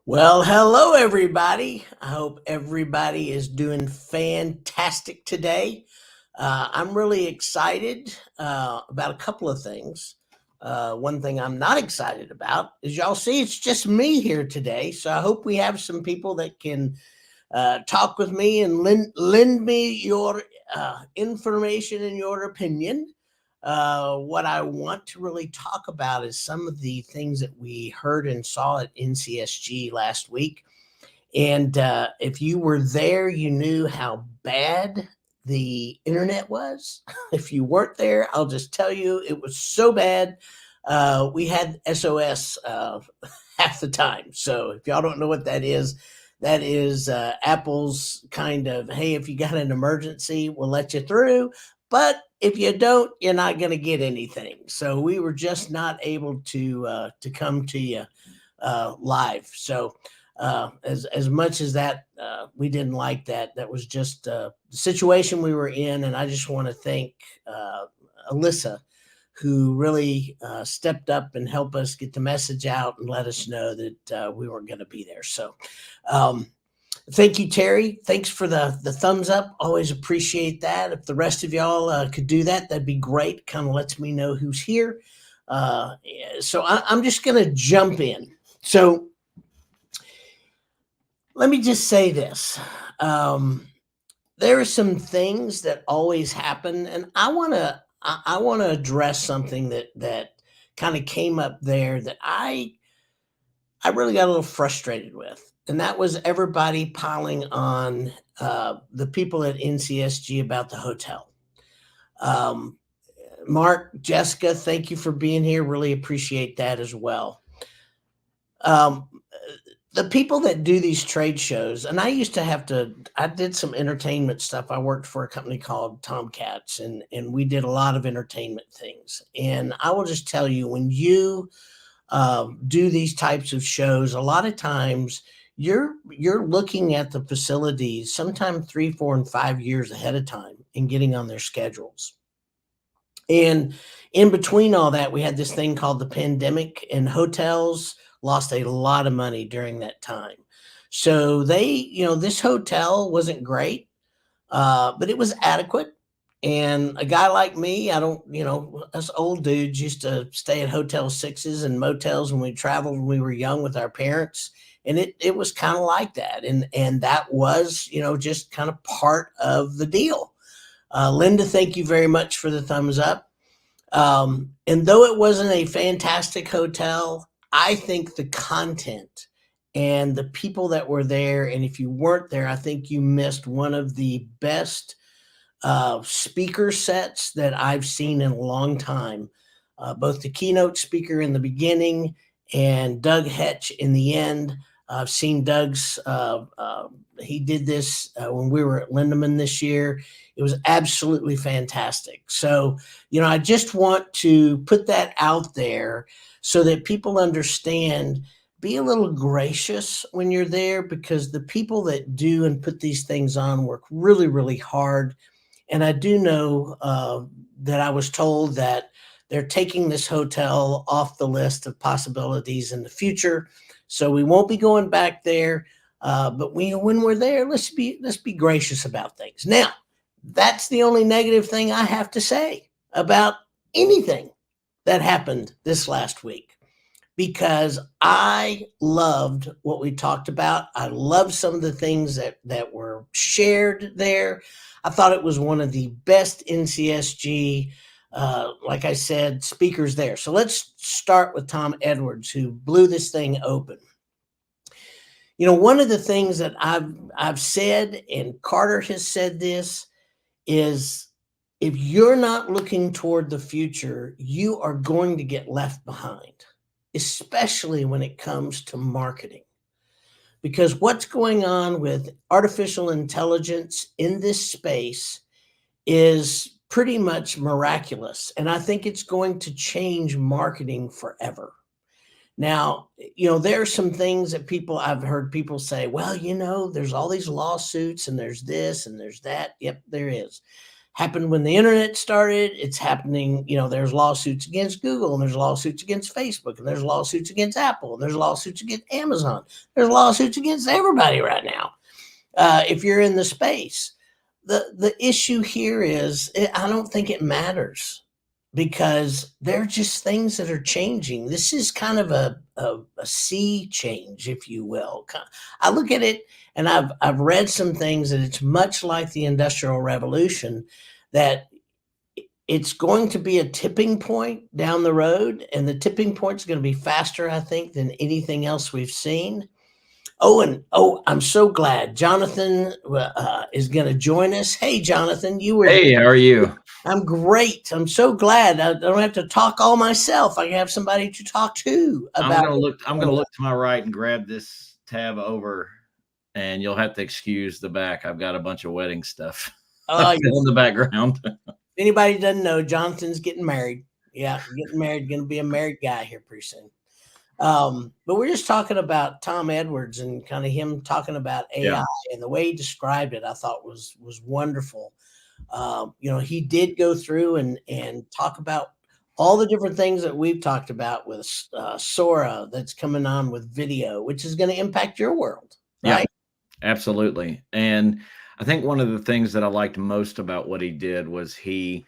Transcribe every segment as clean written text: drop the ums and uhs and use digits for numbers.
Well, hello, everybody. I hope everybody is doing fantastic today. I'm really excited about a couple of things. One thing I'm not excited about is y'all see it's just me here today. So I hope we have some people that can talk with me and lend me your information and your opinion. What I want to really talk about is some of the things that we heard and saw at NCSG last week. And if you were there, you knew how bad the internet was. If you weren't there, I'll just tell you it was so bad. We had SOS half the time. So if y'all don't know what that is Apple's kind of, hey, if you got an emergency, we'll let you through. But if you don't, you're not going to get anything. So we were just not able to come to you live. So as much as that we didn't like that, that was just the situation we were in, and I just want to thank Alyssa, who really stepped up and helped us get the message out and let us know that we weren't going to be there. So um, thank you, Terry. Thanks for the thumbs up. Always appreciate that. If the rest of y'all could do that, that'd be great. Kind of lets me know who's here. So I'm just going to jump in. So let me just say this. There are some things that always happen, and I want to address something that kind of came up there that I really got a little frustrated with, and that was everybody piling on the people at NCSG about the hotel. Um, Mark, Jessica, thank you for being here. Really appreciate that as well. Um, the people that do these trade shows, and I did some entertainment stuff. I worked for a company called Tomcats, and we did a lot of entertainment things. And I will just tell you, when you do these types of shows, a lot of times you're looking at the facilities sometimes 3, 4, and 5 years ahead of time and getting on their schedules. And in between all that, we had this thing called the pandemic, and hotels lost a lot of money during that time. So this hotel wasn't great, but it was adequate. And a guy like me, I don't, us old dudes used to stay at Hotel Sixes and motels when we traveled when we were young with our parents. And it was kind of like that. And that was, just kind of part of the deal. Linda, thank you very much for the thumbs up. And though it wasn't a fantastic hotel, I think the content and the people that were there, and if you weren't there, I think you missed one of the best speaker sets that I've seen in a long time. Both the keynote speaker in the beginning and Doug Hetch in the end. I've seen Doug's, he did this when we were at Lindemann this year. It was absolutely fantastic. So, I just want to put that out there so that people understand. Be a little gracious when you're there, because the people that do and put these things on work really, really hard. And I do know that I was told that they're taking this hotel off the list of possibilities in the future, so we won't be going back there. But when we're there, let's be gracious about things. Now, that's the only negative thing I have to say about anything that happened this last week, because I loved what we talked about. I loved some of the things that were shared there. I thought it was one of the best NCSG, like I said, speakers there. So let's start with Tom Edwards, who blew this thing open. One of the things that I've said, and Carter has said this, is if you're not looking toward the future, you are going to get left behind, especially when it comes to marketing. Because what's going on with artificial intelligence in this space is pretty much miraculous. And I think it's going to change marketing forever. Now, there are some things that I've heard people say, well, there's all these lawsuits and there's this and there's that. Yep, there is. happened when the internet started. It's happening, there's lawsuits against Google, and there's lawsuits against Facebook, and there's lawsuits against Apple, and there's lawsuits against Amazon. There's lawsuits against everybody right now. If you're in the space, the issue here is I don't think it matters, because they're just things that are changing. This is kind of a sea change, if you will. I look at it, and I've read some things that it's much like the Industrial Revolution, that it's going to be a tipping point down the road, and the tipping point is going to be faster, I think, than anything else we've seen. I'm so glad Jonathan is going to join us. Hey, Jonathan, Hey, how are you? I'm great. I'm so glad I don't have to talk all myself. I have somebody to talk to about. I'm gonna look to my right and grab this tab over, and you'll have to excuse the back. I've got a bunch of wedding stuff in the background. If anybody doesn't know, Jonathan's getting married. Yeah, getting married. Going to be a married guy here pretty soon. But we're just talking about Tom Edwards and kind of him talking about AI, and the way he described it, I thought was wonderful. He did go through and talk about all the different things that we've talked about with Sora that's coming on with video, which is going to impact your world. Right? Yeah, absolutely. And I think one of the things that I liked most about what he did was he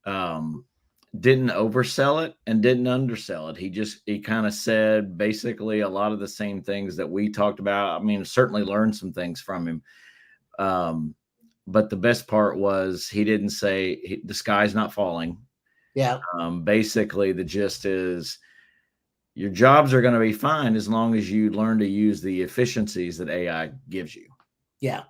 didn't oversell it and didn't undersell it. He kind of said basically a lot of the same things that we talked about. I mean, certainly learned some things from him. But the best part was he didn't say the sky's not falling. Yeah. Basically, the gist is your jobs are going to be fine as long as you learn to use the efficiencies that AI gives you. Yeah.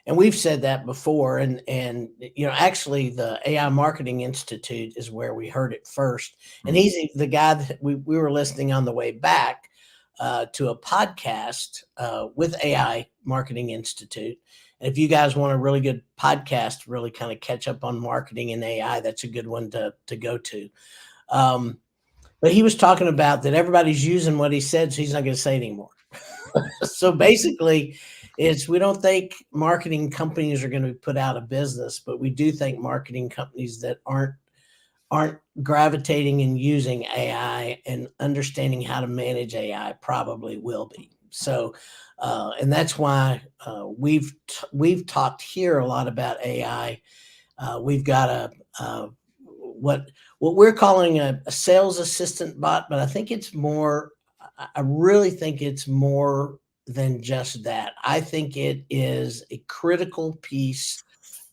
And we've said that before. And actually the AI Marketing Institute is where we heard it first. And he's the guy that we were listening on the way back to a podcast with AI Marketing Institute. And if you guys want a really good podcast, really kind of catch up on marketing and AI, that's a good one to go to. But he was talking about that everybody's using what he said, so he's not going to say it anymore. So basically, we don't think marketing companies are going to be put out of business, but we do think marketing companies that aren't gravitating and using AI and understanding how to manage AI probably will be. So, and that's why we've talked here a lot about AI. We've got what we're calling a sales assistant bot, but I think it's more. I really think it's more than just that. I think it is a critical piece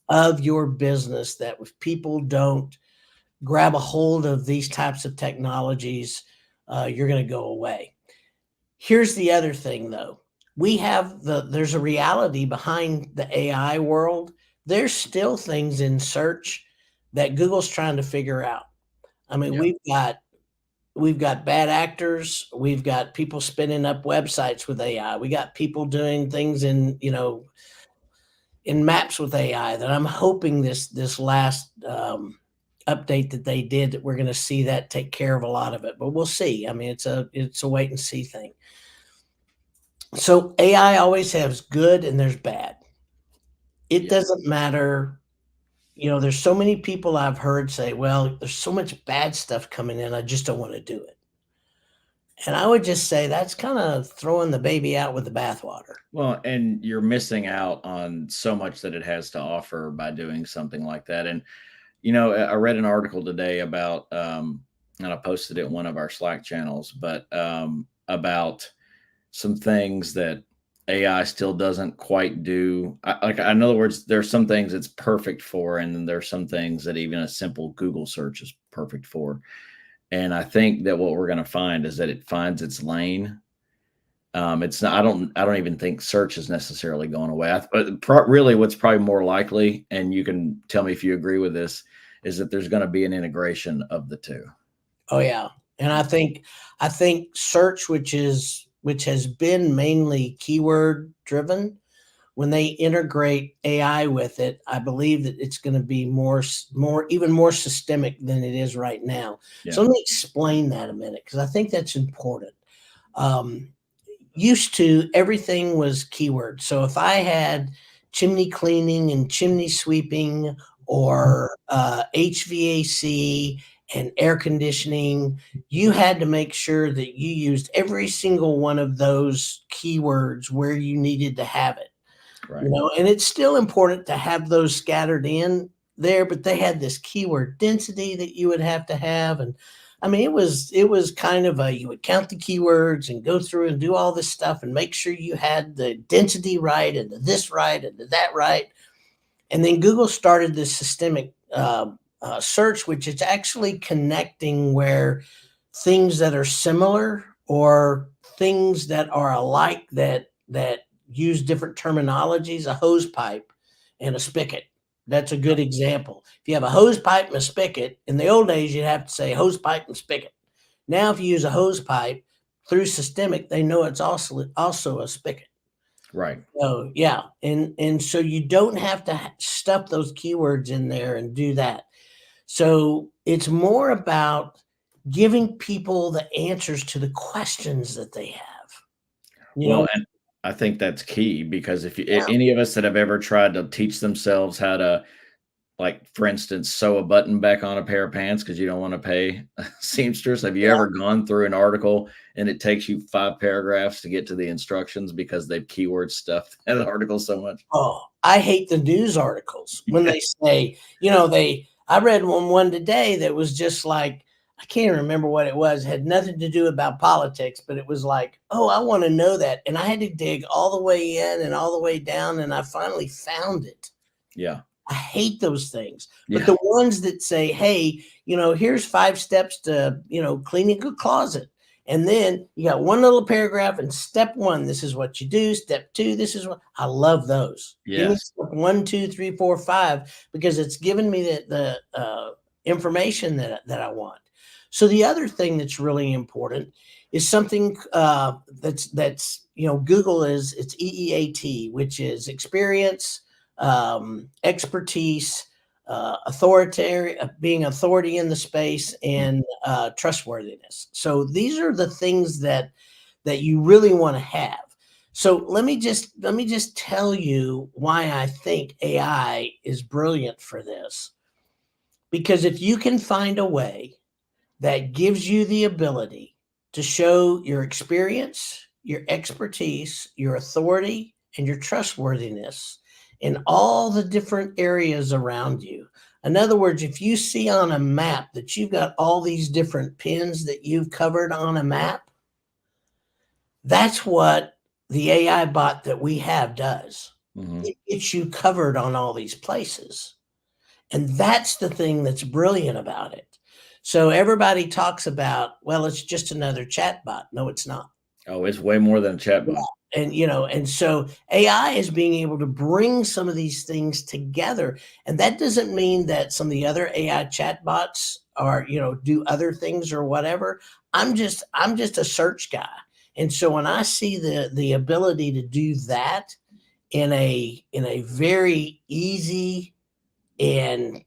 of your business that if people don't grab a hold of these types of technologies, you're going to go away. Here's the other thing, though. There's a reality behind the AI world. There's still things in search that Google's trying to figure out. I mean, we've got bad actors. We've got people spinning up websites with AI. We got people doing things in maps with AI that I'm hoping this last update that they did, that we're going to see that take care of a lot of it, but we'll see. I mean, it's a wait and see thing. So AI always has good and there's bad. It doesn't matter. There's so many people I've heard say, well, there's so much bad stuff coming in, I just don't want to do it. And I would just say that's kind of throwing the baby out with the bathwater. Well, and you're missing out on so much that it has to offer by doing something like that. And, I read an article today about, and I posted it in one of our Slack channels, but about some things that AI still doesn't quite do. In other words, there's some things it's perfect for, and then there's some things that even a simple Google search is perfect for. And I think that what we're going to find is that it finds its lane. It's not. I don't even think search is necessarily going away. Really, what's probably more likely, and you can tell me if you agree with this, is that there's going to be an integration of the two. Oh yeah, and I think search, which has been mainly keyword driven, when they integrate AI with it, I believe that it's going to be even more systemic than it is right now. Yeah. So let me explain that a minute, because I think that's important. Used to, everything was keyword. So if I had chimney cleaning and chimney sweeping or HVAC and air conditioning, you had to make sure that you used every single one of those keywords where you needed to have it. Right. And it's still important to have those scattered in there, but they had this keyword density that you would have to have. And I mean, it was kind of you would count the keywords and go through and do all this stuff and make sure you had the density right and this right and that right. And then Google started this systemic search, which is actually connecting where things that are similar or things that are alike that use different terminologies, a hose pipe and a spigot. That's a good example. If you have a hose pipe and a spigot, in the old days, you'd have to say hose pipe and spigot. Now, if you use a hose pipe through systemic, they know it's also a spigot. Right. Oh, yeah, and so you don't have to stuff those keywords in there and do that. So it's more about giving people the answers to the questions that they have. You know, Well, and I think that's key because if yeah. any of us that have ever tried to teach themselves how to, like, for instance, sew a button back on a pair of pants because you don't want to pay a seamstress, have you Yeah. ever gone through an article and it takes you 5 paragraphs to get to the instructions because they've keyword stuffed that article so much? Oh, I hate the news articles when they say, I read one today that was just like, I can't remember what it was, had nothing to do about politics, but it was like, oh, I want to know that. And I had to dig all the way in and all the way down, and I finally found it. Yeah. I hate those things. But Yeah. the ones that say, hey, here's 5 steps to, cleaning a closet. And then you got one little paragraph and step 1, this is what you do. Step 2, this is what I love those. Give me Yes. step 1, 2, 3, 4, 5, because it's giving me the information that I want. So the other thing that's really important is something that's Google it's EEAT, which is experience, expertise, being authority in the space, and trustworthiness. So these are the things that you really want to have. So let me just tell you why I think AI is brilliant for this. Because if you can find a way that gives you the ability to show your experience, your expertise, your authority, and your trustworthiness in all the different areas around you. In other words, if you see on a map that you've got all these different pins that you've covered on a map, that's what the AI bot that we have does. Mhm. It gets you covered on all these places. And that's the thing that's brilliant about it. So everybody talks about, well, it's just another chat bot. No, it's not. Oh, it's way more than a chatbot. And so AI is being able to bring some of these things together. And that doesn't mean that some of the other AI chatbots are, do other things or whatever. I'm just a search guy. And so when I see the ability to do that in a very easy and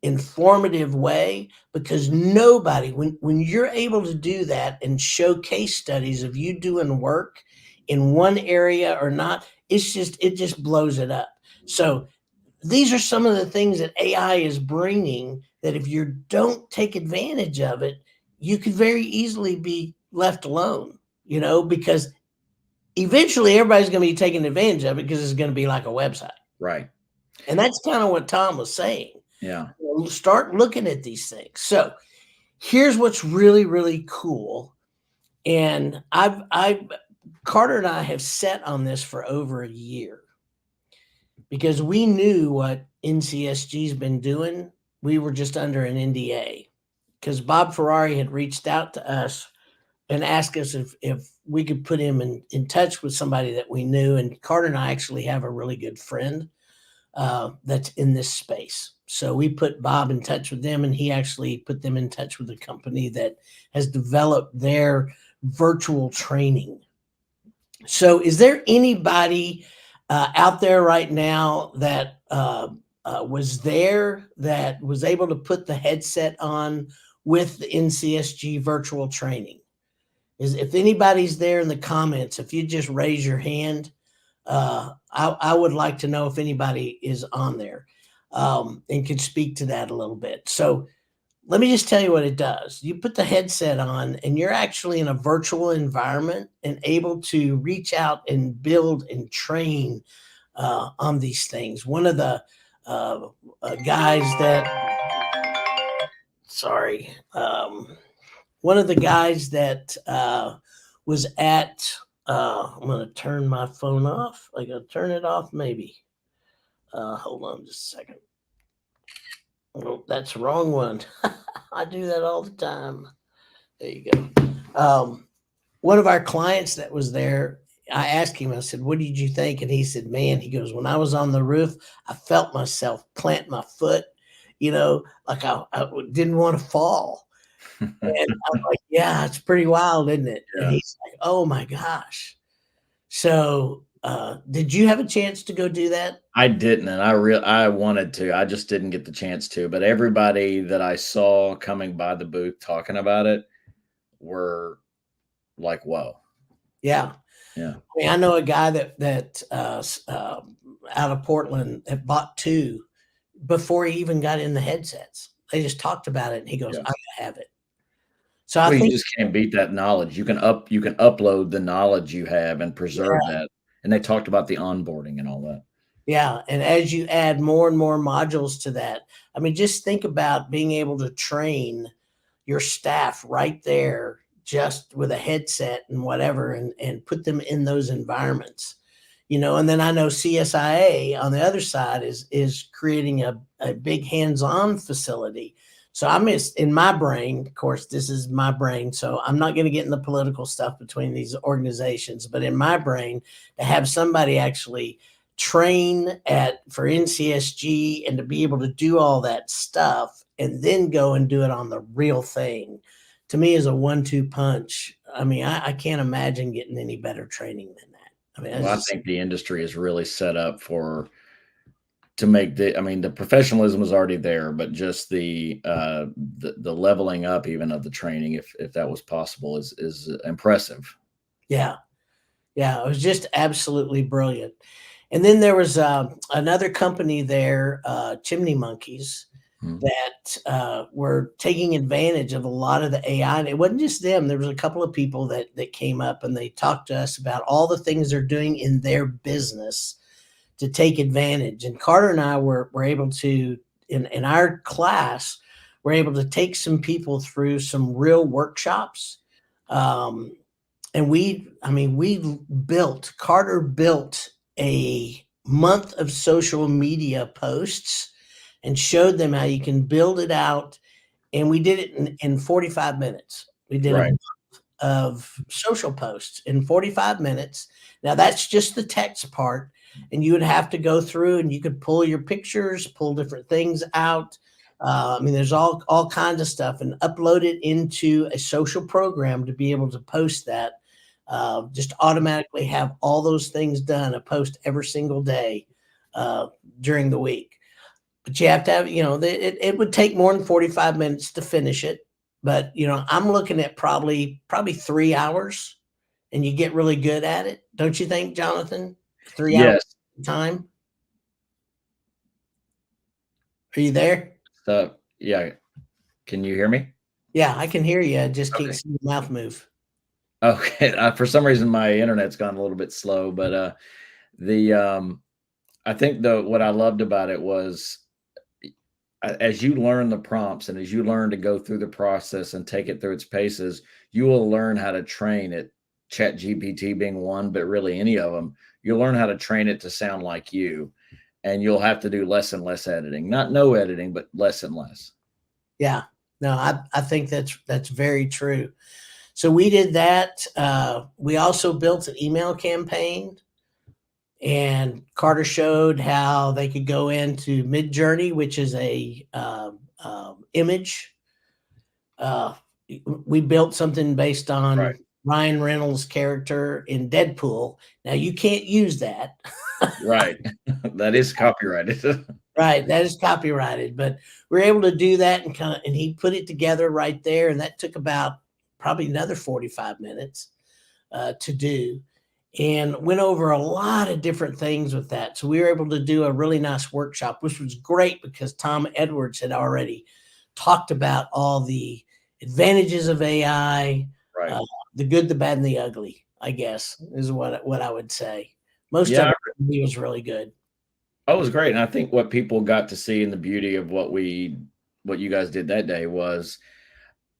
informative way, because nobody, when you're able to do that and show case studies of you doing work in one area or not, it just blows it up. So these are some of the things that AI is bringing that if you don't take advantage of it, you could very easily be left alone, because eventually everybody's going to be taking advantage of it because it's going to be like a website. Right. And that's kind of what Tom was saying. Yeah. Start looking at these things. So here's what's really, really cool. And Carter and I have set on this for over a year because we knew what NCSG's been doing. We were just under an NDA because Bob Ferrari had reached out to us and asked us if we could put him in touch with somebody that we knew. And Carter and I actually have a really good friend that's in this space. So we put Bob in touch with them, and he actually put them in touch with a company that has developed their virtual training. So is there anybody out there right now that was there that was able to put the headset on with the NCSG virtual training? If anybody's there in the comments, if you just raise your hand, I would like to know if anybody is on there. and can speak to that a little bit. So let me just tell you what it does. You put the headset on, and you're actually in a virtual environment and able to reach out and build and train on these things. One of the uh, guys that, sorry, one of the guys that was at, I'm going to turn my phone off. I got to turn it off, maybe. Hold on just a second. Oh, that's the wrong one. I do that all the time. There you go. One of our clients that was there, I asked him, I said, "What did you think?" And he said, "Man," he goes, "when I was on the roof, I felt myself plant my foot, like I didn't want to fall." And I'm like, "Yeah, it's pretty wild, isn't it?" And Yeah. he's like, "Oh my gosh." So, did you have a chance to go do that? I didn't, and I wanted to. I just didn't get the chance to. But everybody that I saw coming by the booth talking about it were like, "Whoa." Yeah. Yeah. I mean, I know a guy that out of Portland that bought 2 before he even got in the headsets. They just talked about it, and he goes, Yeah. "I gotta have it." So I Well, you think, just can't beat that knowledge. You can upload the knowledge you have and preserve yeah, that. And they talked about the onboarding and all that. yeah, and as you add more and more modules to that, I mean, just think about being able to train your staff right there just with a headset and whatever, and put them in those environments. And then I know CSIA on the other side is creating a big hands-on facility. So in my brain, of course, this is my brain, so I'm not going to get in the political stuff between these organizations, but in my brain, to have somebody actually train at for NCSG and to be able to do all that stuff and then go and do it on the real thing, to me is a 1-2 punch. I mean, I can't imagine getting any better training than that. I mean, that's Well, I just, think the industry is really set up for to make the I mean, the professionalism is already there, but just the leveling up even of the training, if that was possible, is impressive. yeah, yeah, it was just absolutely brilliant. And then there was another company there, Chimney Monkeys, Mhm. that were taking advantage of a lot of the AI. And it wasn't just them. There was a couple of people that came up and they talked to us about all the things they're doing in their business to take advantage. And Carter and I were able to, in our class, we're able to take some people through some real workshops. Um, and Carter built a month of social media posts and showed them how you can build it out. And we did it in 45 minutes. We did a Right. of social posts in 45 minutes. Now that's just the text part. And you would have to go through and you could pull your pictures, pull different things out. I mean, there's all kinds of stuff, and upload it into a social program to be able to post that. Just automatically have all those things done, a post every single day uh, during the week. But you have to have, it would take more than 45 minutes to finish it. But, I'm looking at probably 3 hours, and you get really good at it. Don't you think, Jonathan? 3 hours Yes. time. Are you there? So, yeah. Can you hear me? Yeah, I can hear you. I just can't Okay. see your mouth move. Okay. For some reason, my internet's gone a little bit slow, but the I think what I loved about it was as you learn the prompts and as you learn to go through the process and take it through its paces, you will learn how to train it. Chat GPT being one, but really any of them, you'll learn how to train it to sound like you, and you'll have to do less and less editing. Not no editing, but less and less. Yeah. No, I think that's very true. So we did that. We also built an email campaign, and Carter showed how they could go into Midjourney, which is a image. Uh, we built something based Right. on Ryan Reynolds' character in Deadpool. Now you can't use that, Right. That is copyrighted. right? That is copyrighted, but we're able to do that and he put it together right there, and that took about probably another 45 minutes to do. and went over a lot of different things with that. So we were able to do a really nice workshop, which was great because Tom Edwards had already talked about all the advantages of AI, Right. uh, the good, the bad, and the ugly, I guess, is what I would say. Most of Yeah. it was really good. Oh, it was great. And I think what people got to see and the beauty of what you guys did that day was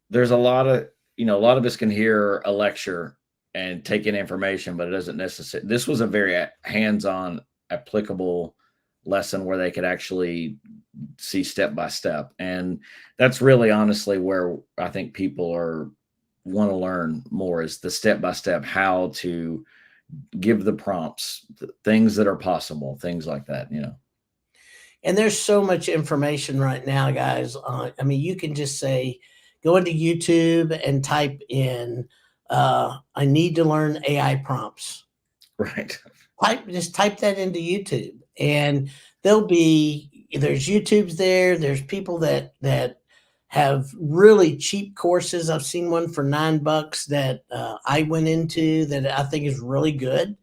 there's a lot of, a lot of us can hear a lecture and take in information, but it doesn't necessarily, this was a very hands-on applicable lesson where they could actually see step by step. And that's really honestly where I think people are want to learn more is the step by step, how to give the prompts, things that are possible, things like that. And there's so much information right now, guys. I mean, you can just say, go into YouTube and type in, I need to learn AI prompts. Right. Just type that into YouTube, and there's YouTubes there. There's people that have really cheap courses. I've seen one for $9 that I went into that I think is really good.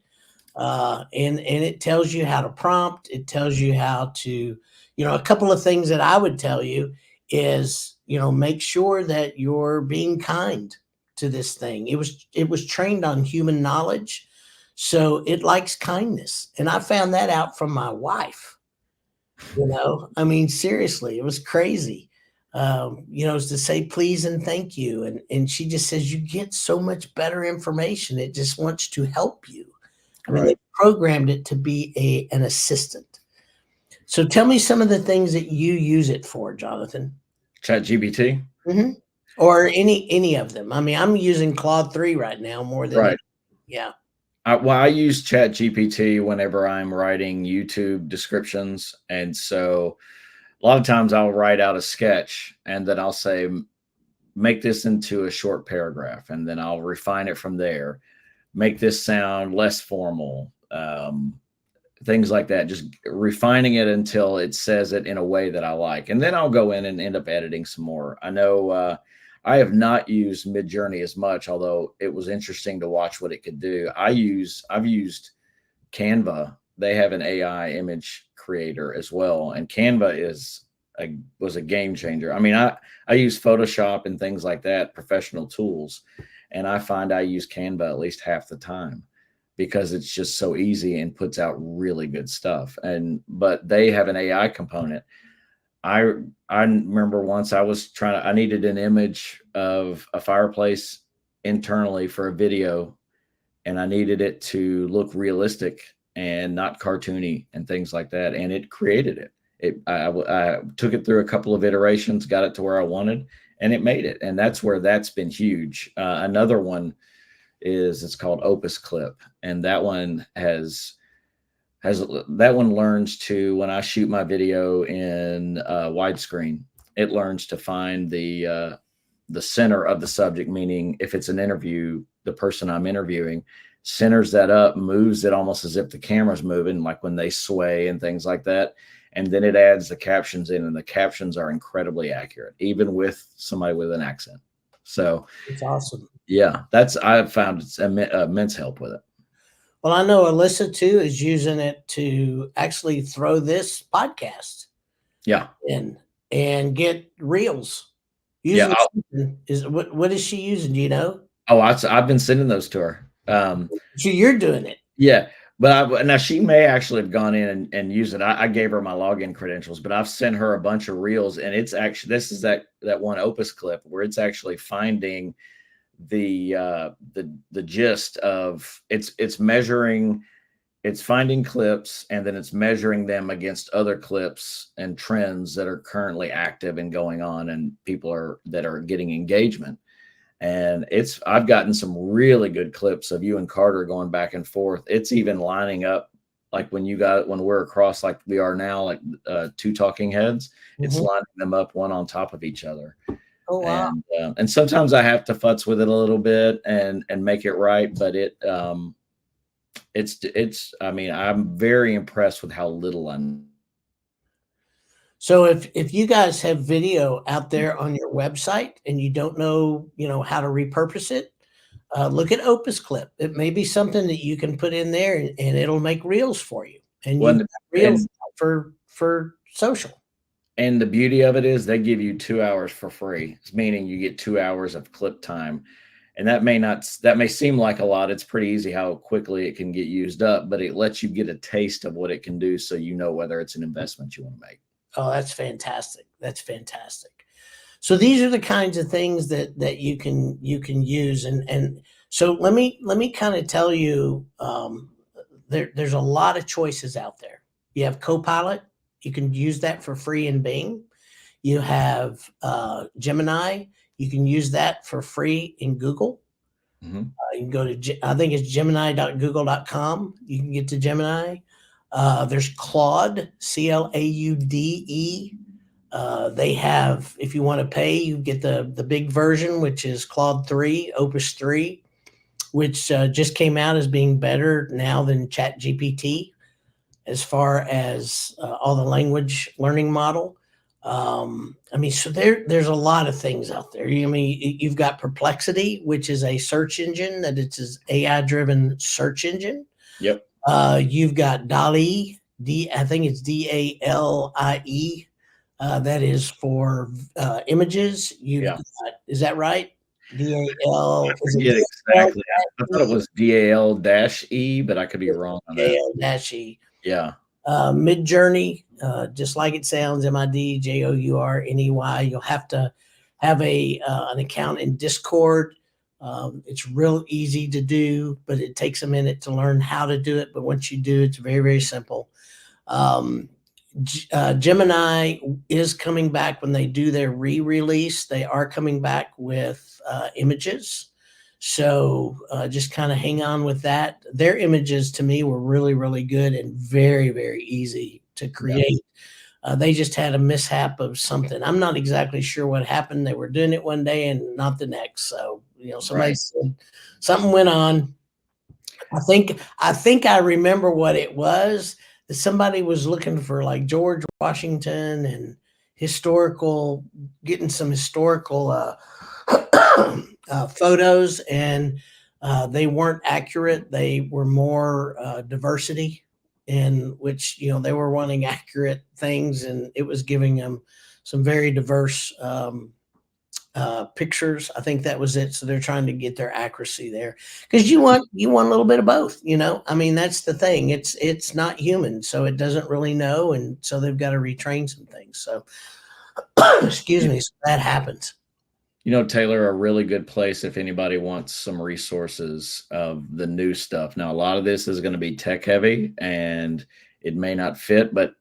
And it tells you how to prompt. It tells you how to, a couple of things that I would tell you is, make sure that you're being kind to this thing. It was trained on human knowledge, so it likes kindness, and I found that out from my wife. I mean, seriously, it was crazy. Is to say please and thank you, and she just says you get so much better information. It just wants to help you. I mean, they Right. programmed it to be an assistant. So tell me some of the things that you use it for, Jonathan. Chat GBT. Mhm. Or any of them. I mean, I'm using Claude 3 right now more than Right. any. Yeah. I use Chat GPT whenever I'm writing YouTube descriptions. And so a lot of times I'll write out a sketch and then I'll say, make this into a short paragraph. And then I'll refine it from there. Make this sound less formal. Things like that, just refining it until it says it in a way that I like. And then I'll go in and end up editing some more. I know I have not used Midjourney as much, although it was interesting to watch what it could do. I've used Canva. They have an AI image creator as well. And Canva was a game changer. I mean, I use Photoshop and things like that, professional tools. And I find I use Canva at least half the time because it's just so easy and puts out really good stuff. But they have an AI component. I I remember once I needed an image of a fireplace internally for a video, and I needed it to look realistic and not cartoony and things like that. And it created it. I took it through a couple of iterations, got it to where I wanted, and it made it. And that's where that's been huge. Another one it's called Opus Clip, and that one learns to, when I shoot my video in widescreen, it learns to find the center of the subject, meaning if it's an interview, the person I'm interviewing centers that up, moves it almost as if the camera's moving, like when they sway and things like that. And then it adds the captions in, and the captions are incredibly accurate, even with somebody with an accent. So It's awesome. yeah, I've found it's immense help with it. Well, I know Alyssa too is using it to actually throw this podcast Yeah. in and get reels. Yeah. Usually what is she using? Do you know? Oh, I've been sending those to her. So you're doing it. Yeah, but now she may actually have gone in and used it. I gave her my login credentials, but I've sent her a bunch of reels, and it's actually, this is that one Opus Clip where it's actually finding the gist of it's measuring, it's finding clips, and then it's measuring them against other clips and trends that are currently active and going on, and people that are getting engagement. And I've gotten some really good clips of you and Carter going back and forth. It's even lining up like when we're across like we are now, like two talking heads. It's lining them up one on top of each other. Oh wow. And sometimes I have to futz with it a little bit and make it right, but I mean, I'm very impressed with how little I'm. So if you guys have video out there on your website and you don't know, how to repurpose it, Look at Opus Clip. It may be something that you can put in there, and it'll make reels for you. And you've Well, got reels and for social. and the beauty of it is they give you 2 hours for free, meaning you get 2 hours of clip time. And that may seem like a lot. It's pretty easy how quickly it can get used up, but it lets you get a taste of what it can do so you know whether it's an investment you want to make. Oh, that's fantastic. That's fantastic. So these are the kinds of things that you can use, and so let me kind of tell you, there's a lot of choices out there. You have Copilot, you can use that for free in Bing. You have Gemini, you can use that for free in Google. Mhm. You can go to I think it's gemini.google.com. You can get to Gemini. There's Claude, Claude. They have, if you want to pay, you get the big version, which is Claude 3, Opus 3, which just came out as being better now than ChatGPT as far as all the language learning model. I mean, so there's a lot of things out there. I mean, you've got Perplexity, which is a search engine that it's an AI driven search engine. Yep. You've got DALI, I think it's DALIE. That is for images. Yeah. Is that right? DAL, I is it forget DAL? exactly. I thought it was DAL-E, but I could be wrong on that. DAL-E. Yeah. Midjourney, just like it sounds, MIDJOURNEY. You'll have to have an account in Discord. It's real easy to do, but it takes a minute to learn how to do it. But once you do, it's very, very simple. Gemini is coming back when they do their re-release. They are coming back with images. So just kind of hang on with that. Their images to me were really, really good and very, very easy to create. They just had a mishap of something. I'm not exactly sure what happened. They were doing it one day and not the next. So, somebody said something went on. I think I remember what it was. That somebody was looking for like George Washington and getting some historical photos, and they weren't accurate. They were more diversity, in which they were wanting accurate things, and it was giving them some very diverse pictures. I think that was it. So they're trying to get their accuracy there, because you want a little bit of both. I mean, that's the thing. It's not human, so it doesn't really know, and so they've got to retrain some things. So excuse me, so that happens. Taylor, a really good place if anybody wants some resources of the new stuff. Now, a lot of this is going to be tech heavy and it may not fit, but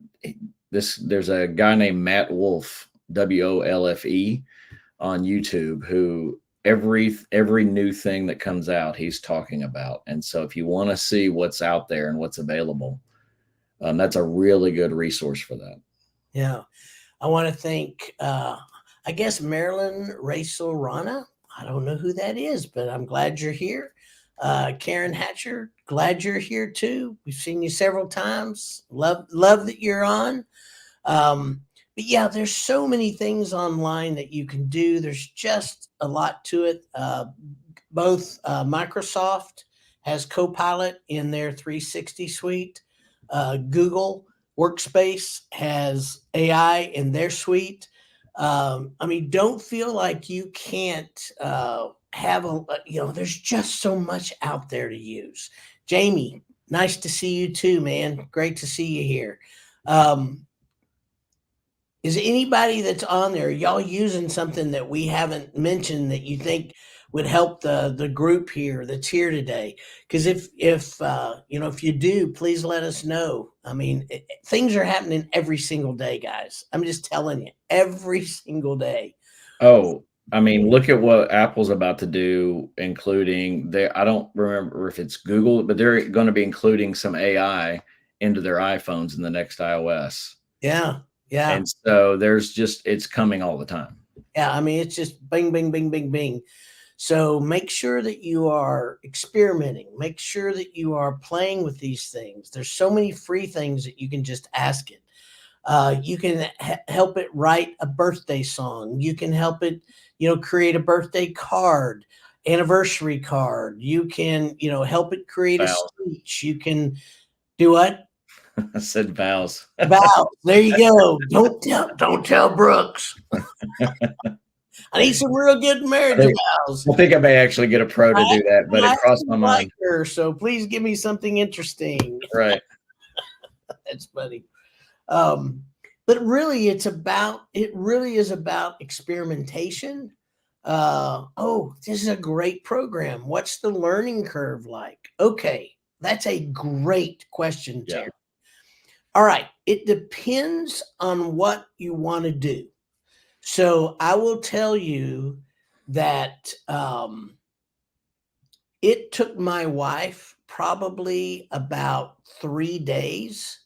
there's a guy named Matt Wolfe, WOLFE, on YouTube, who every new thing that comes out, he's talking about. And so if you want to see what's out there and what's available, that's a really good resource for that. Yeah. I want to thank, I guess, Marilyn Rachel Rana. I don't know who that is, but I'm glad you're here. Karen Hatcher, glad you're here too. We've seen you several times. Love that you're on. But yeah, there's so many things online that you can do. There's just a lot to it. Both Microsoft has Copilot in their 360 suite. Google Workspace has AI in their suite. I mean, don't feel like you can't have there's just so much out there to use. Jamie, nice to see you too, man. Great to see you here. Is anybody that's on there, y'all using something that we haven't mentioned that you think would help the group here that's here today? Because if you do, please let us know. I mean, things are happening every single day, guys. I'm just telling you, every single day. Oh, I mean, look at what Apple's about to do, including I don't remember if it's Google, but they're going to be including some AI into their iPhones in the next iOS. Yeah. Yeah. And so it's coming all the time. Yeah. I mean, it's just bing, bing, bing, bing, bing. So make sure that you are experimenting. Make sure that you are playing with these things. There's so many free things that you can just ask it. You can help it write a birthday song. You can help it, create a birthday card. anniversary card. You can, help it create a Vows. speech. You can do what? I said vows. Vows. There you go. Don't tell Brooks. I need some real good marriage vows. I think I may actually get a pro to do that, but it crossed my mind. Her, so please give me something interesting. Right. That's funny. But really, it really is about experimentation. This is a great program. What's the learning curve like? Okay, that's a great question, Terry. Yeah. All right, it depends on what you want to do. So I will tell you that it took my wife probably about 3 days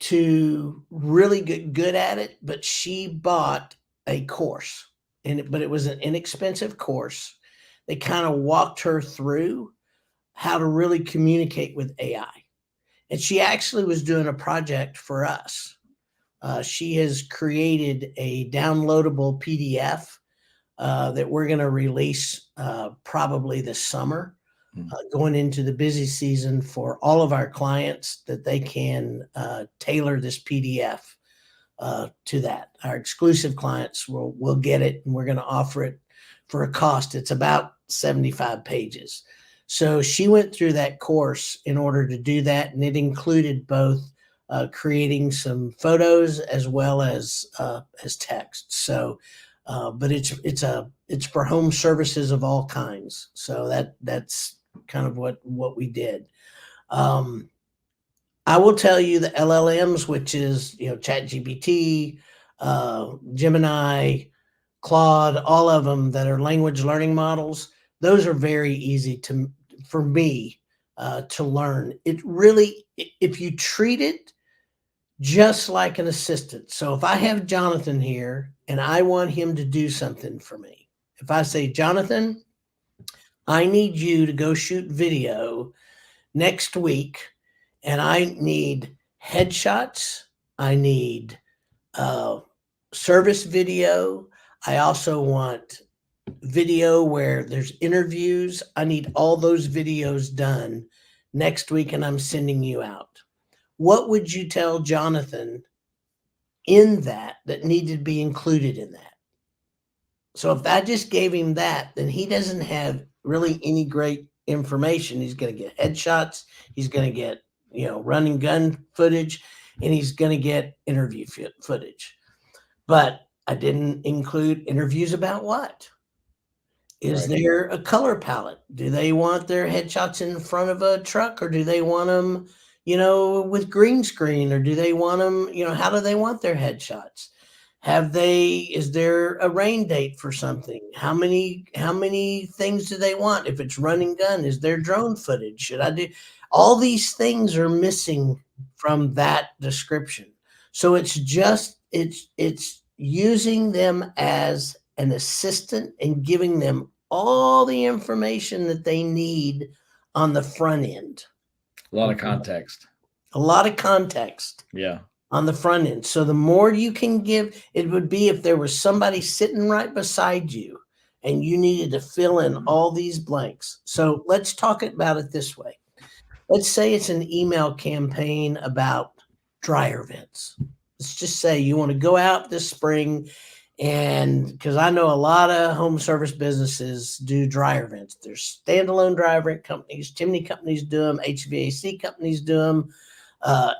to really get good at it, but she bought a course, but it was an inexpensive course. They kind of walked her through how to really communicate with AI. And she actually was doing a project for us. She has created a downloadable PDF that we're going to release probably this summer, going into the busy season for all of our clients, that they can tailor this PDF to that. Our exclusive clients will get it, and we're going to offer it for a cost. It's about 75 pages. So she went through that course in order to do that, and it included both creating some photos as well as text. So, but it's for home services of all kinds. So that's kind of what we did. I will tell you the LLMs, which is ChatGPT, Gemini, Claude, all of them that are language learning models. Those are very easy for me to learn. It really, if you treat it just like an assistant. So if I have Jonathan here and I want him to do something for me, if I say, Jonathan, I need you to go shoot video next week, and I need headshots, I need service video, I also want video where there's interviews. I need all those videos done next week, and I'm sending you out. What would you tell Jonathan in that needed to be included in that? So if I just gave him that, then he doesn't have really any great information. He's going to get headshots. He's going to get, run and gun footage, and he's going to get interview footage. But I didn't include interviews about what? Is there a color palette? Do they want their headshots in front of a truck, or do they want them, with green screen, or do they want them, how do they want their headshots? Is there a rain date for something? How many things do they want? If it's running gun, is there drone footage? Should I do? All these things are missing from that description. So it's using them as an assistant and giving them all the information that they need on the front end. A lot of context. Yeah. On the front end. So the more you can give, it would be if there was somebody sitting right beside you and you needed to fill in all these blanks. So let's talk about it this way. Let's say it's an email campaign about dryer vents. Let's just say you want to go out this spring, and because I know a lot of home service businesses do dryer vents. There's standalone dryer vent companies, chimney companies do them, HVAC companies do them,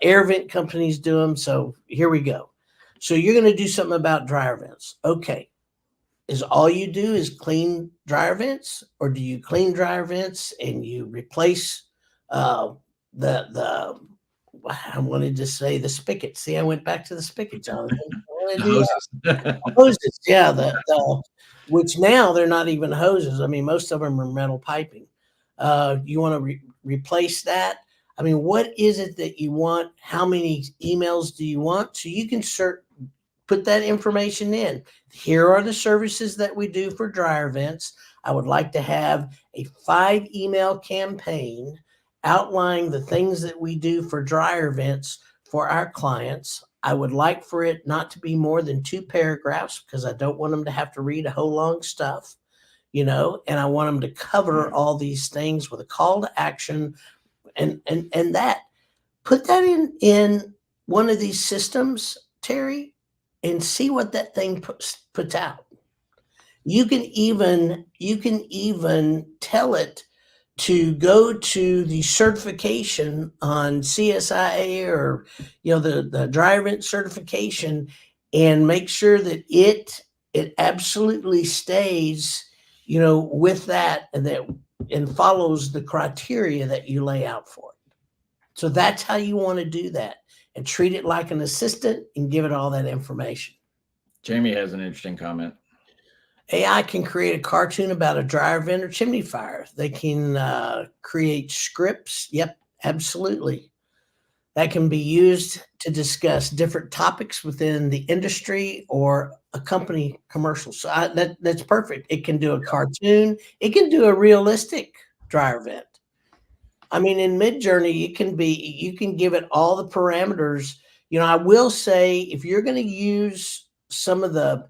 air vent companies do them. So here we go. So you're going to do something about dryer vents. Okay. Is all you do is clean dryer vents, or do you clean dryer vents and you replace I wanted to say the spigot. See, I went back to the spigot, Jonathan. Hoses. Yeah. Which now they're not even hoses. I mean, most of them are metal piping. You want to replace that. I mean, what is it that you want? How many emails do you want? So you can put that information in. Here are the services that we do for dryer vents. I would like to have a 5 email campaign outlining the things that we do for dryer vents for our clients. I would like for it not to be more than 2 paragraphs, because I don't want them to have to read a whole long stuff. and I want them to cover all these things with a call to action and that put that in one of these systems, Terry, and see what that thing puts out. You can even tell it to go to the certification on CSIA or the dry rent certification and make sure that it absolutely stays with that and follows the criteria that you lay out for it. So that's how you want to do that and treat it like an assistant and give it all that information. Jamie has an interesting comment. AI can create a cartoon about a dryer vent or chimney fire. They can create scripts. Yep, absolutely. That can be used to discuss different topics within the industry or a company commercial. So that's perfect. It can do a cartoon. It can do a realistic dryer vent. I mean, in Midjourney, you can give it all the parameters. I will say if you're going to use some of the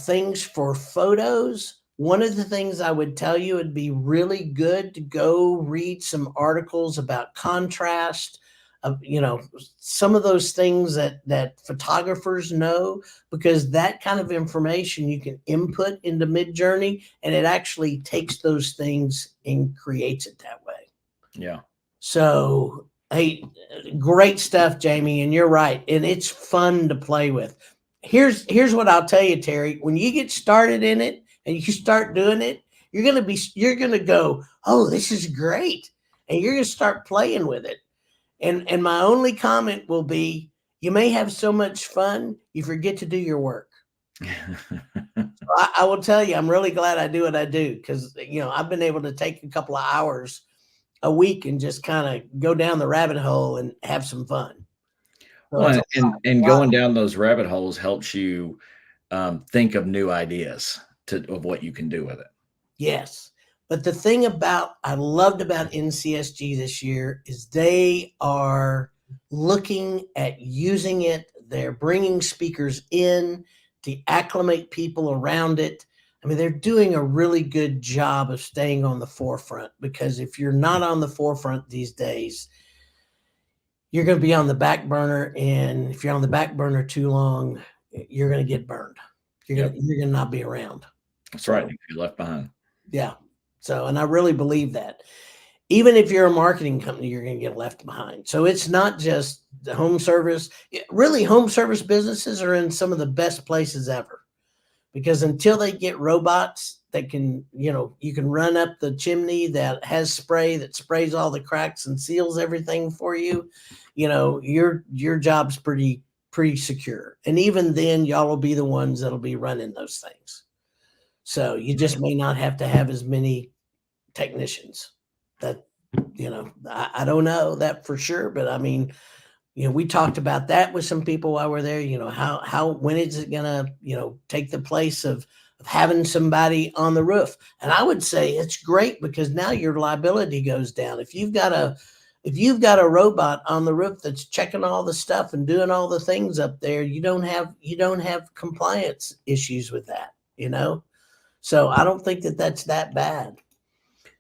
things for photos, one of the things I would tell you it'd be really good to go read some articles about contrast, some of those things that photographers know, because that kind of information you can input into Midjourney and it actually takes those things and creates it that way. Yeah. So, hey, great stuff, Jamie, and you're right, and it's fun to play with. Here's what I'll tell you, Terry. When you get started in it and you start doing it, you're gonna go, oh, this is great, and you're gonna start playing with it. And my only comment will be, you may have so much fun you forget to do your work. I will tell you, I'm really glad I do what I do because I've been able to take a couple of hours a week and just kind of go down the rabbit hole and have some fun. So Well, and going down those rabbit holes helps you think of new ideas of what you can do with it. Yes. But the thing I loved about NCSG this year is they are looking at using it. They're bringing speakers in to acclimate people around it. I mean, they're doing a really good job of staying on the forefront, because if you're not on the forefront these days, you're going to be on the back burner. And if you're on the back burner too long, you're going to get burned. You're going to not be around. That's right. You're left behind. Yeah. So, and I really believe that. Even if you're a marketing company, you're going to get left behind. So it's not just the home service. Really, home service businesses are in some of the best places ever, because until they get robots that can, you can run up the chimney that has spray that sprays all the cracks and seals everything for you, your job's pretty secure. And even then, y'all will be the ones that'll be running those things. So you just may not have to have as many technicians. That, I don't know that for sure, but I mean, we talked about that with some people while we're there. When is it gonna, take the place of having somebody on the roof? And I would say it's great, because now your liability goes down. If you've got a robot on the roof that's checking all the stuff and doing all the things up there, you don't have compliance issues with that, So I don't think that's that bad.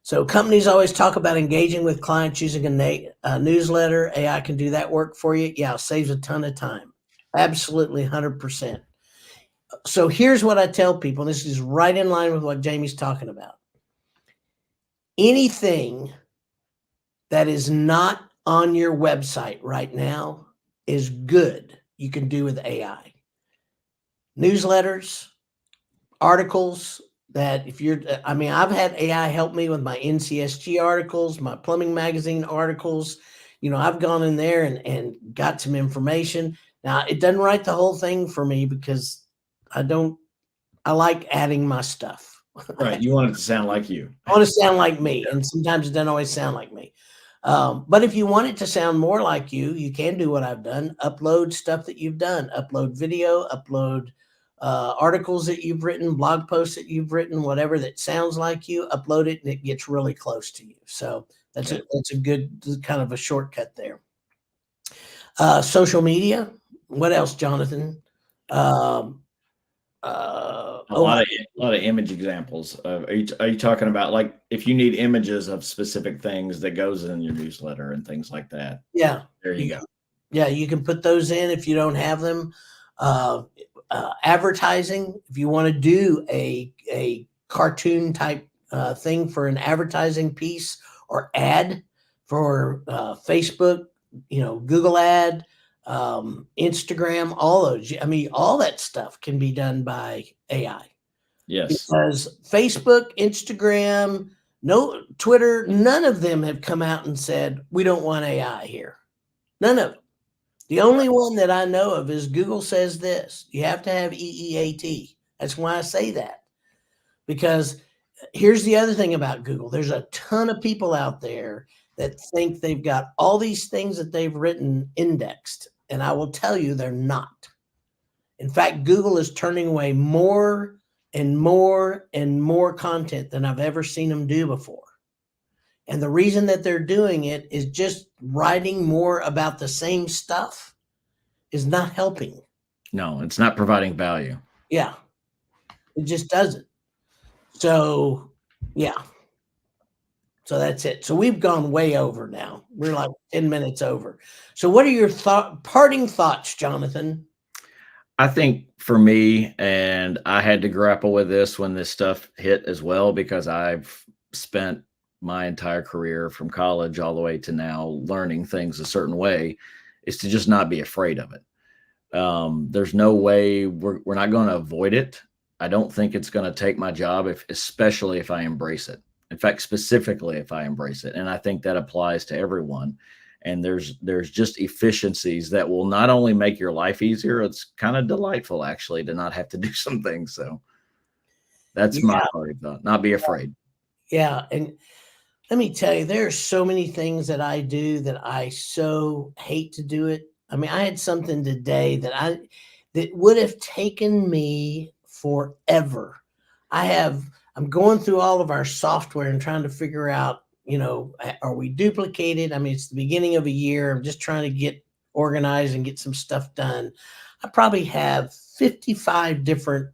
So companies always talk about engaging with clients using a newsletter. AI can do that work for you. Yeah, it saves a ton of time. Absolutely, 100%. So here's what I tell people. This is right in line with what Jamie's talking about. Anything that is not on your website right now is good. You can do with AI. Newsletters, articles, that I've had AI help me with my NCSG articles, my plumbing magazine articles. I've gone in there and got some information. Now, it doesn't write the whole thing for me, because I like adding my stuff. Right. You want it to sound like you. I want to sound like me. And sometimes it doesn't always sound like me. But if you want it to sound more like you can do what I've done. Upload stuff that you've done. Upload video, upload articles that you've written, blog posts that you've written, whatever that sounds like you, upload it, and it gets really close to you. So that's a good kind of a shortcut there. Social media. What else, Jonathan? A Oh, lot of image examples. Are you talking about like if you need images of specific things that goes in your newsletter and things like that? yeah. There you You go. can, yeah, you can put those in if you don't have them. Uh, Advertising, if you want to do a cartoon type thing for an advertising piece or ad for Facebook, Google ad, Instagram, all those. I mean, all that stuff can be done by AI Yes. because Facebook, Instagram, no Twitter, none of them have come out and said we don't want AI here. None of them. The only one that I know of is Google says this. You have to have EEAT. That's why I say that. Because here's the other thing about Google. There's a ton of people out there that think they've got all these things that they've written indexed. And I will tell you they're not. In fact, Google is turning away more and more and more content than I've ever seen them do before. And the reason that they're doing it is just writing more about the same stuff is not helping. No, it's not providing value. Yeah, it just doesn't. So, yeah. So that's it. So we've gone way over now. We're like 10 minutes over. So what are your parting thoughts, Jonathan? I think for me, and I had to grapple with this when this stuff hit as well, because I've spent my entire career from college all the way to now learning things a certain way, is to just not be afraid of it. There's no way we're not going to avoid it. I don't think it's going to take my job, especially if I embrace it. In fact, specifically if I embrace it, and I think that applies to everyone. And there's just efficiencies that will not only make your life easier, it's kind of delightful actually to not have to do some things. So that's my Yeah, parting thought. Not be afraid. yeah. And let me tell you, there are so many things that I do that I so hate to do it. I mean, I had something today that would have taken me forever. I'm going through all of our software and trying to figure out, are we duplicated? I mean, it's the beginning of a year. I'm just trying to get organized and get some stuff done. I probably have 55 different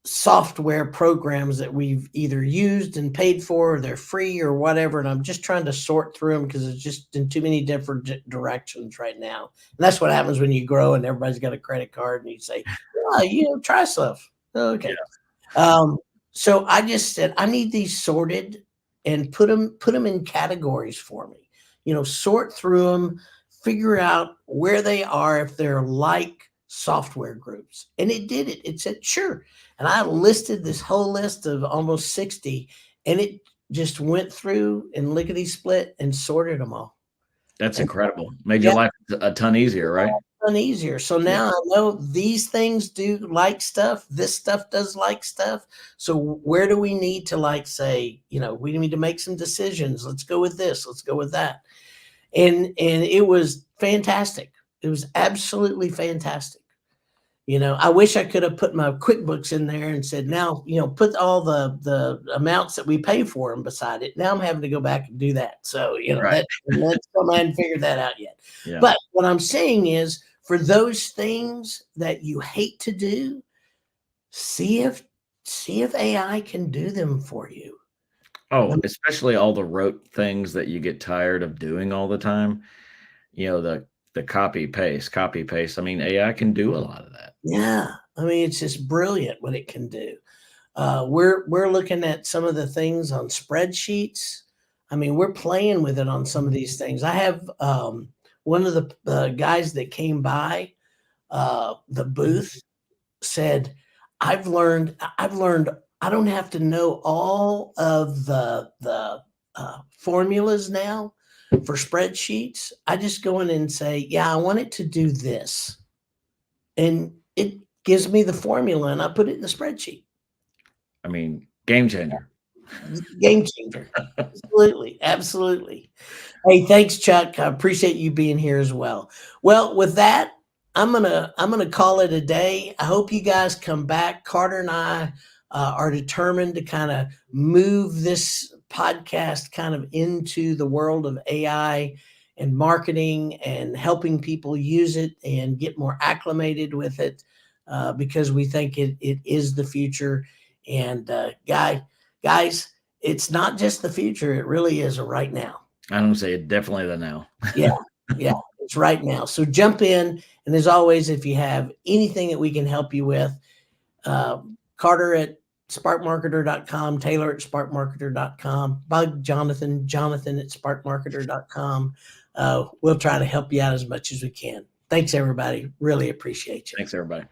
software programs that we've either used and paid for, or they're free or whatever. And I'm just trying to sort through them because it's just in too many different directions right now. And that's what happens when you grow and everybody's got a credit card and you say, oh, try stuff. Okay. So I just said, I need these sorted and put them in categories for me, sort through them, figure out where they are, if they're like software groups. And it did it. It said, sure. And I listed this whole list of almost 60, and it just went through and lickety split and sorted them all. That's And incredible. Made your yeah, life a ton easier, right? easier. So Yeah. now I know these things do like stuff. This stuff does like stuff. So where do we need to say, we need to make some decisions. Let's go with this. Let's go with that. And it was fantastic. It was absolutely fantastic. I wish I could have put my QuickBooks in there and said, now, put all the amounts that we pay for them beside it. Now I'm having to go back and do that. So, Right. that's I hadn't figured that out yet. Yeah. But what I'm saying is for those things that you hate to do, see if AI can do them for you. Oh, especially all the rote things that you get tired of doing all the time. The copy paste. I mean, AI can do a lot of that. Yeah. I mean, it's just brilliant what it can do. We're looking at some of the things on spreadsheets. I mean, we're playing with it on some of these things. I have one of the guys that came by the booth said, I've learned I don't have to know all of the formulas now for spreadsheets. I just go in and say, yeah, I want it to do this. And it gives me the formula and I put it in the spreadsheet. I mean, game changer. Game changer. Absolutely. Absolutely. Hey, thanks, Chuck. I appreciate you being here as well. Well, with that, I'm gonna call it a day. I hope you guys come back. Carter and I are determined to kind of move this podcast kind of into the world of AI and marketing and helping people use it and get more acclimated with it. because we think it is the future. And guys, it's not just the future; it really is a right now. I don't say it, definitely the now. Yeah, yeah, it's right now. So jump in, and as always, if you have anything that we can help you with, Carter at sparkmarketer.com, Taylor at sparkmarketer.com, Bug Jonathan at sparkmarketer.com. We'll try to help you out as much as we can. Thanks, everybody. Really appreciate you. Thanks, everybody.